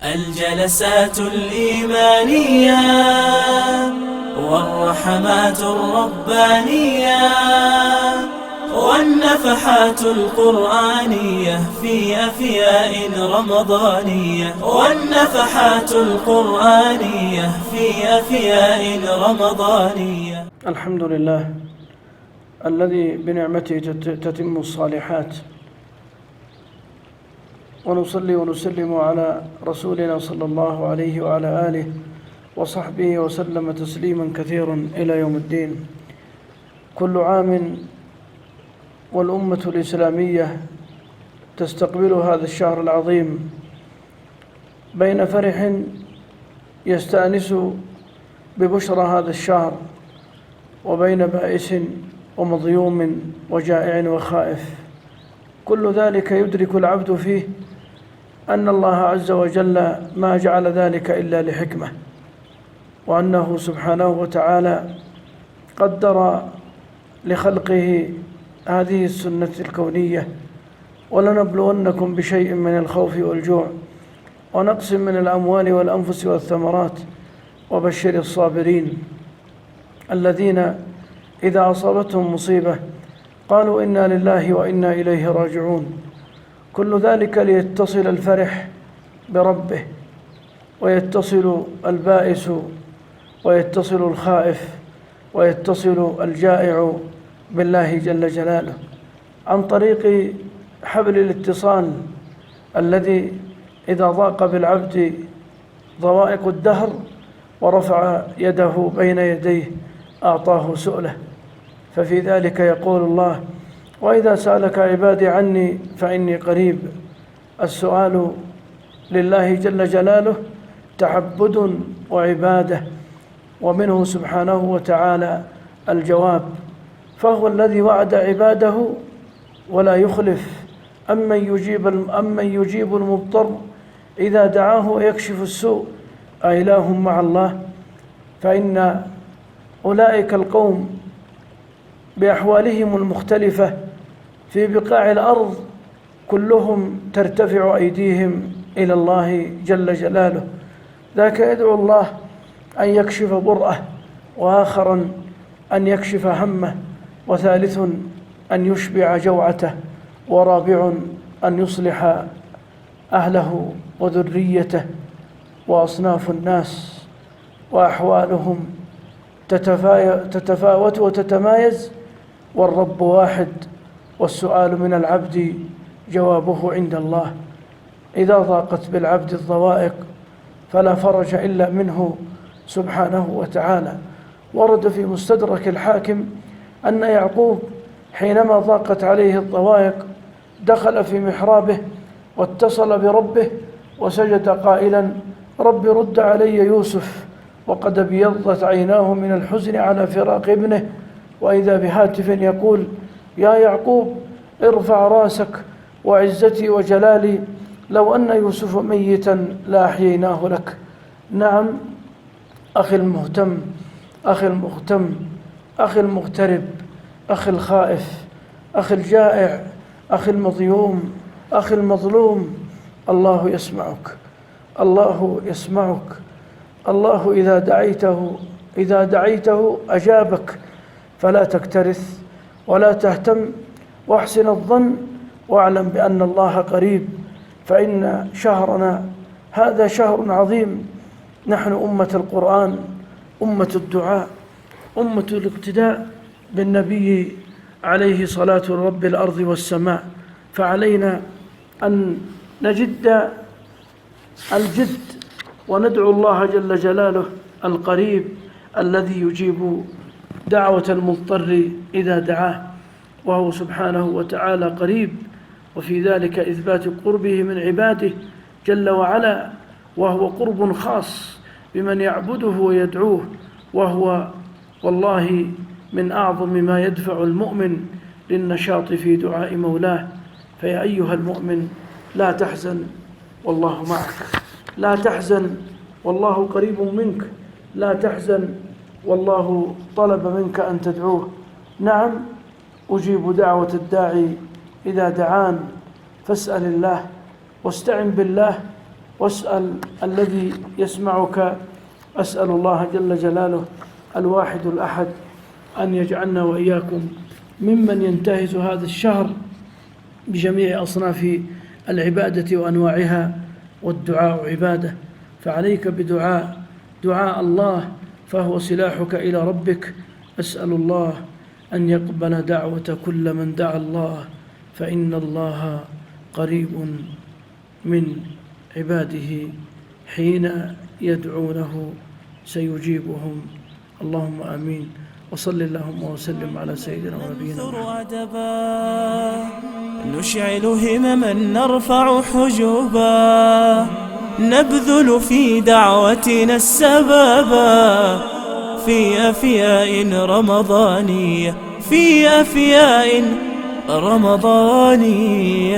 الجلسات الإيمانية والرحمات الربانية والنفحات القرآنية في أفياء رمضانية والنفحات القرآنية في أفياء رمضانية. الحمد لله الذي بنعمته تتم الصالحات، ونصلي ونسلم على رسولنا صلى الله عليه وعلى آله وصحبه وسلم تسليما كثيرا إلى يوم الدين. كل عام والأمة الإسلامية تستقبل هذا الشهر العظيم بين فرح يستأنس ببشرى هذا الشهر، وبين بائس ومظيوم وجائع وخائف. كل ذلك يدرك العبد فيه أن الله عز وجل ما جعل ذلك إلا لحكمة، وأنه سبحانه وتعالى قدر لخلقه هذه السنة الكونية. ولنبلونكم بشيء من الخوف والجوع ونقص من الأموال والأنفس والثمرات وبشر الصابرين الذين إذا أصابتهم مصيبة قالوا إنا لله وإنا إليه راجعون. كل ذلك ليتصل الفرح بربه، ويتصل البائس، ويتصل الخائف، ويتصل الجائع بالله جل جلاله عن طريق حبل الاتصال الذي إذا ضاق بالعبد ضوائق الدهر ورفع يده بين يديه أعطاه سؤله. ففي ذلك يقول الله: وإذا سألك عبادي عني فإني قريب. السؤال لله جل جلاله تعبد وعبادة، ومنه سبحانه وتعالى الجواب، فهو الذي وعد عباده ولا يخلف. أمن يجيب المضطر إذا دعاه ويكشف السوء أإله مع الله. فإن أولئك القوم بأحوالهم المختلفة في بقاع الأرض كلهم ترتفع أيديهم إلى الله جل جلاله. ذاك يدعو الله أن يكشف برأه، وآخرا أن يكشف همه، وثالث أن يشبع جوعته، ورابع أن يصلح أهله وذريته. وأصناف الناس وأحوالهم تتفاوت وتتمايز، والرب واحد، والسؤال من العبد جوابه عند الله. إذا ضاقت بالعبد الضوائق فلا فرج إلا منه سبحانه وتعالى. ورد في مستدرك الحاكم أن يعقوب حينما ضاقت عليه الضوائق دخل في محرابه واتصل بربه وسجد قائلا: رب رد علي يوسف وقد ابيضت عيناه من الحزن على فراق ابنه. وإذا بهاتف يقول: يا يعقوب ارفع راسك وعزتي وجلالي لو أن يوسف ميتا لأحييناه لك. نعم أخي المهتم، أخي المغتم، أخي المغترب، أخي الخائف، أخي الجائع، أخي المظلوم، أخي المظلوم، الله يسمعك، الله يسمعك. الله إذا دعيته أجابك، فلا تكترث ولا تهتم، واحسن الظن، واعلم بأن الله قريب. فإن شهرنا هذا شهر عظيم. نحن أمة القرآن، أمة الدعاء، أمة الاقتداء بالنبي عليه صلاة رب الأرض والسماء. فعلينا أن نجد الجد وندعو الله جل جلاله القريب الذي يجيب دعوة المضطر إذا دعاه، وهو سبحانه وتعالى قريب. وفي ذلك إثبات قربه من عباده جل وعلا، وهو قرب خاص بمن يعبده ويدعوه، وهو والله من أعظم ما يدفع المؤمن للنشاط في دعاء مولاه. فيا أيها المؤمن لا تحزن والله معك، لا تحزن والله قريب منك، لا تحزن والله طلب منك أن تدعوه. نعم أجيب دعوة الداعي إذا دعان، فاسأل الله واستعن بالله واسأل الذي يسمعك. أسأل الله جل جلاله الواحد الأحد أن يجعلنا وإياكم ممن ينتهز هذا الشهر بجميع أصناف العبادة وأنواعها، والدعاء عبادة، فعليك بدعاء الله فهو سلاحك إلى ربك. أسأل الله أن يقبل دعوة كل من دعا الله، فإن الله قريب من عباده حين يدعونه سيجيبهم. اللهم آمين. وصل اللهم وسلم على سيدنا ونبينا محمد. نشعل همما نرفع حجوبا، نبذل في دعوتنا السبابا، في أفياء رمضانية، في أفياء رمضانية.